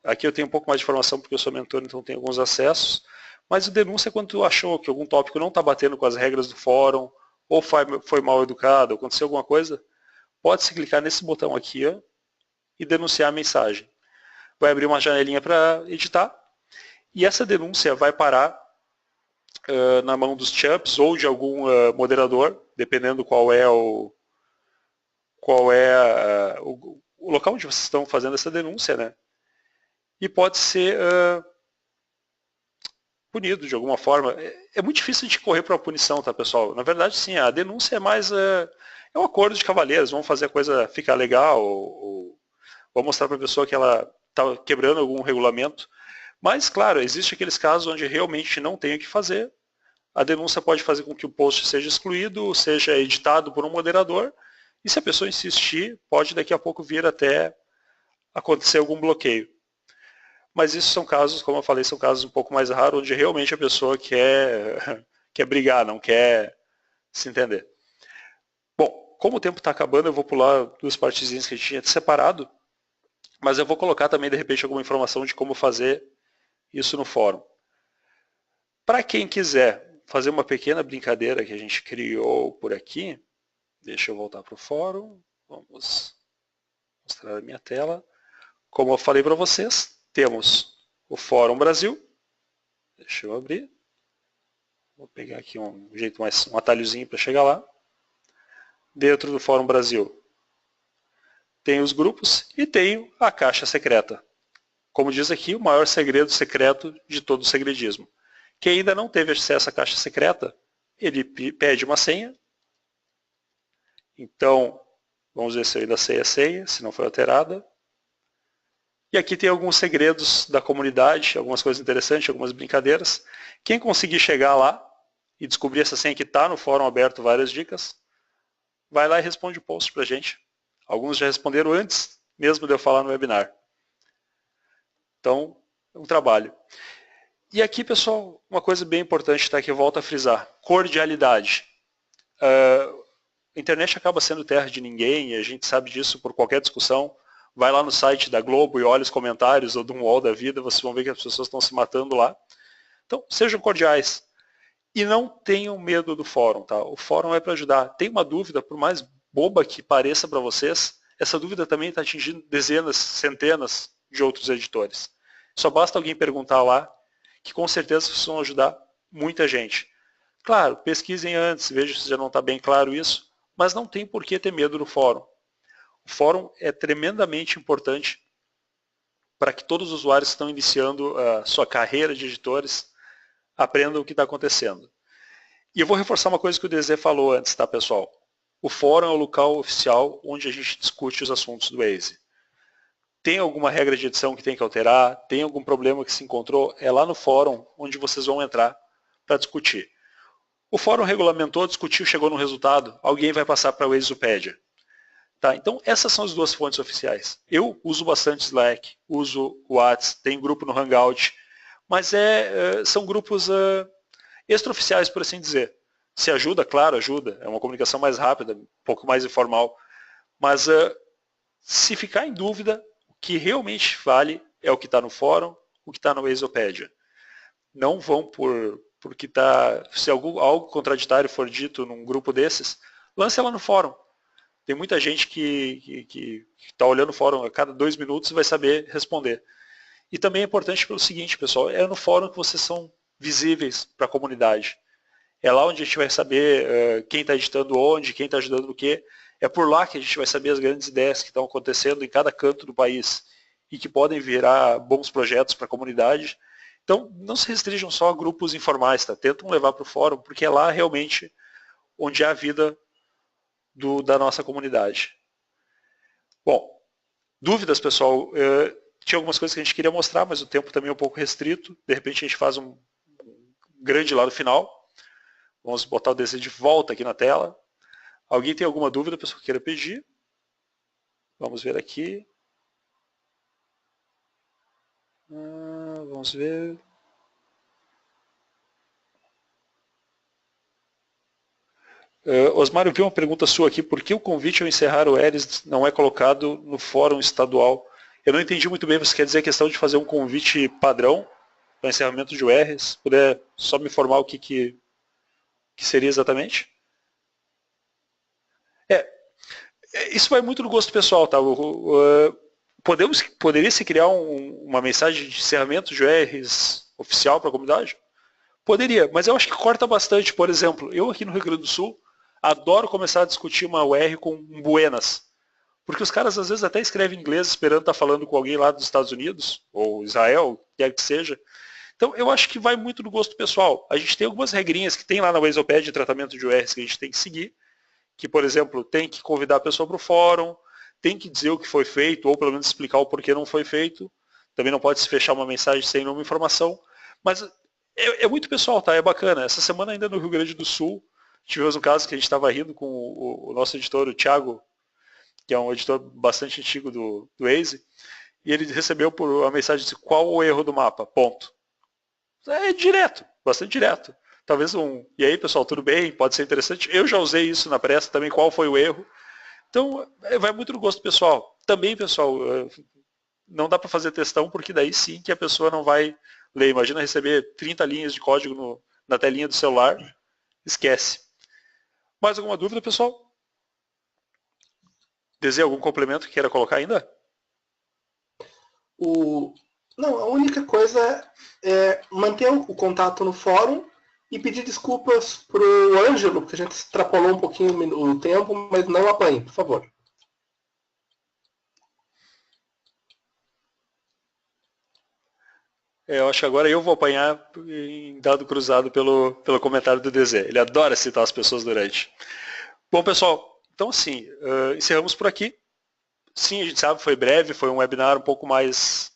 Aqui eu tenho um pouco mais de informação porque eu sou mentor, então tenho alguns acessos. Mas o denúncia é quando tu achou que algum tópico não está batendo com as regras do fórum, ou foi mal educado, ou aconteceu alguma coisa, pode-se clicar nesse botão aqui, ó, e denunciar a mensagem. Vai abrir uma janelinha para editar, e essa denúncia vai parar na mão dos champs ou de algum moderador, dependendo qual é o local onde vocês estão fazendo essa denúncia, né? E pode ser punido de alguma forma. É muito difícil a gente correr para uma punição, tá, pessoal? Na verdade, sim, a denúncia é mais é um acordo de cavalheiros, vamos fazer a coisa ficar legal, ou vamos mostrar para a pessoa que ela está quebrando algum regulamento. Mas, claro, existe aqueles casos onde realmente não tem o que fazer. A denúncia pode fazer com que o post seja excluído, seja editado por um moderador, e se a pessoa insistir, pode daqui a pouco vir até acontecer algum bloqueio. Mas isso são casos, como eu falei, são casos um pouco mais raros, onde realmente a pessoa quer brigar, não quer se entender. Bom, como o tempo está acabando, eu vou pular duas partezinhas que a gente tinha separado, mas eu vou colocar também, de repente, alguma informação de como fazer isso no fórum. Para quem quiser fazer uma pequena brincadeira que a gente criou por aqui, deixa eu voltar para o fórum, vamos mostrar a minha tela. Como eu falei para vocês, temos o Fórum Brasil. Deixa eu abrir. Vou pegar aqui um atalhozinho para chegar lá. Dentro do Fórum Brasil tem os grupos e tem a caixa secreta. Como diz aqui, o maior segredo secreto de todo o segredismo. Quem ainda não teve acesso à caixa secreta, ele pede uma senha. Então, vamos ver se eu ainda sei a senha, se não foi alterada. E aqui tem alguns segredos da comunidade, algumas coisas interessantes, algumas brincadeiras. Quem conseguir chegar lá e descobrir essa senha que está no fórum aberto, várias dicas, vai lá e responde o post para a gente. Alguns já responderam antes mesmo de eu falar no webinar. Então, é um trabalho. E aqui, pessoal, uma coisa bem importante, tá, que eu volto a frisar. Cordialidade. A internet acaba sendo terra de ninguém, e a gente sabe disso por qualquer discussão. Vai lá no site da Globo e olha os comentários ou do UOL da vida, vocês vão ver que as pessoas estão se matando lá. Então, sejam cordiais. E não tenham medo do fórum, tá? O fórum é para ajudar. Tem uma dúvida, por mais boba que pareça para vocês, essa dúvida também está atingindo dezenas, centenas de outros editores. Só basta alguém perguntar lá, que com certeza vocês vão ajudar muita gente. Claro, pesquisem antes, vejam se já não está bem claro isso, mas não tem por que ter medo do fórum. O fórum é tremendamente importante para que todos os usuários que estão iniciando a sua carreira de editores aprendam o que está acontecendo. E eu vou reforçar uma coisa que o DZ falou antes, tá, pessoal? O fórum é o local oficial onde a gente discute os assuntos do Waze. Tem alguma regra de edição que tem que alterar? Tem algum problema que se encontrou? É lá no fórum onde vocês vão entrar para discutir. O fórum regulamentou, discutiu, chegou no resultado, alguém vai passar para o Wazepedia. Tá? Então, essas são as duas fontes oficiais. Eu uso bastante Slack, uso o WhatsApp, tem grupo no Hangout, mas são grupos extraoficiais, por assim dizer. Se ajuda, claro, ajuda. É uma comunicação mais rápida, um pouco mais informal. Mas se ficar em dúvida, o que realmente vale é o que está no fórum, o que está no Wazepedia. Não vão porque se algo contraditório for dito num grupo desses, lance ela no fórum. Tem muita gente que está olhando o fórum a cada 2 minutos e vai saber responder. E também é importante pelo seguinte, pessoal, é no fórum que vocês são visíveis para a comunidade. É lá onde a gente vai saber quem está editando onde, quem está ajudando o quê. É por lá que a gente vai saber as grandes ideias que estão acontecendo em cada canto do país e que podem virar bons projetos para a comunidade. Então, não se restringam só a grupos informais, tá? Tentam levar para o fórum, porque é lá realmente onde há a vida da nossa comunidade. Bom, dúvidas, pessoal? Tinha algumas coisas que a gente queria mostrar, mas o tempo também é um pouco restrito. De repente a gente faz um grande lá no final. Vamos botar o desenho de volta aqui na tela. Alguém tem alguma dúvida, pessoal, que queira pedir? Vamos ver aqui. Vamos ver. Osmar, eu vi uma pergunta sua aqui. Por que o convite ao encerrar o ERES não é colocado no fórum estadual? Eu não entendi muito bem. Você quer dizer a questão de fazer um convite padrão para encerramento de URs? Se puder só me informar o que seria exatamente? Isso vai muito do gosto pessoal, tá? Poderia se criar uma mensagem de encerramento de URs oficial para a comunidade? Poderia, mas eu acho que corta bastante. Por exemplo, eu aqui no Rio Grande do Sul adoro começar a discutir uma UR com buenas. Porque os caras às vezes até escrevem em inglês esperando estar falando com alguém lá dos Estados Unidos, ou Israel, quer que seja. Então eu acho que vai muito do gosto pessoal. A gente tem algumas regrinhas que tem lá na Wazepedia de tratamento de URs que a gente tem que seguir. Que, por exemplo, tem que convidar a pessoa para o fórum, tem que dizer o que foi feito, ou pelo menos explicar o porquê não foi feito. Também não pode se fechar uma mensagem sem nenhuma informação. Mas é muito pessoal, tá? É bacana. Essa semana ainda no Rio Grande do Sul, tivemos um caso que a gente estava rindo com o nosso editor, o Thiago, que é um editor bastante antigo do Waze, e ele recebeu por uma mensagem de qual o erro do mapa, ponto. É direto, bastante direto. Talvez e aí pessoal, tudo bem, pode ser interessante. Eu já usei isso na pressa também, qual foi o erro. Então, vai muito no gosto pessoal. Também, pessoal, não dá para fazer textão, porque daí sim que a pessoa não vai ler. Imagina receber 30 linhas de código na telinha do celular, esquece. Mais alguma dúvida, pessoal? Deseja algum complemento que queira colocar ainda? Não, a única coisa é manter o contato no fórum e pedir desculpas pro Ângelo, porque a gente extrapolou um pouquinho o tempo, mas não apanhe, por favor. Eu acho que agora eu vou apanhar em dado cruzado pelo comentário do DZ. Ele adora citar as pessoas durante. Bom, pessoal, então assim, encerramos por aqui. Sim, a gente sabe, foi breve, foi um webinar um pouco mais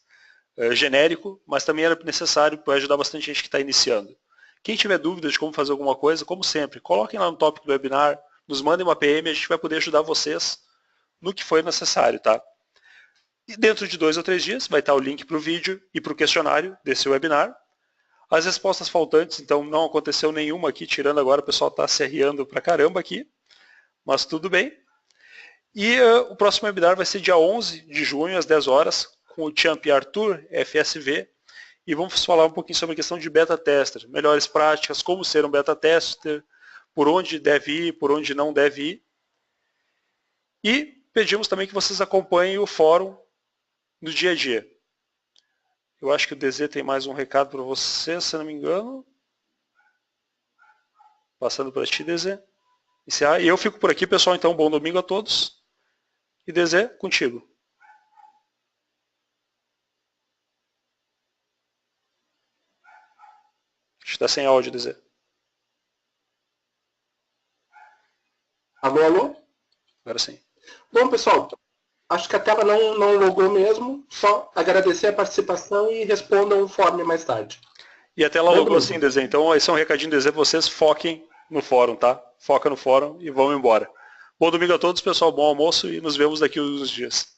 genérico, mas também era necessário para ajudar bastante gente que está iniciando. Quem tiver dúvidas de como fazer alguma coisa, como sempre, coloquem lá no tópico do webinar, nos mandem uma PM, a gente vai poder ajudar vocês no que for necessário, tá? E dentro de 2 ou 3 dias vai estar o link para o vídeo e para o questionário desse webinar. As respostas faltantes, então não aconteceu nenhuma aqui, tirando agora o pessoal está se arriando pra caramba aqui, mas tudo bem. E o próximo webinar vai ser dia 11 de junho, às 10 horas, com o Champ Arthur, FSV, e vamos falar um pouquinho sobre a questão de beta tester, melhores práticas, como ser um beta tester, por onde deve ir, por onde não deve ir. E pedimos também que vocês acompanhem o fórum no dia a dia. Eu acho que o DZ tem mais um recado para você, se não me engano. Passando para ti, DZ. Encerrar. E eu fico por aqui, pessoal. Então, bom domingo a todos. E DZ, contigo. Está sem áudio, DZ. Alô, alô? Agora sim. Bom, pessoal, acho que a tela não logou mesmo. Só agradecer a participação e respondam o fórum mais tarde. E até lá logou sim, DZ. Então, esse é um recadinho, DZ, vocês foquem no fórum, tá? Foca no fórum e vamos embora. Bom domingo a todos, pessoal. Bom almoço e nos vemos daqui uns dias.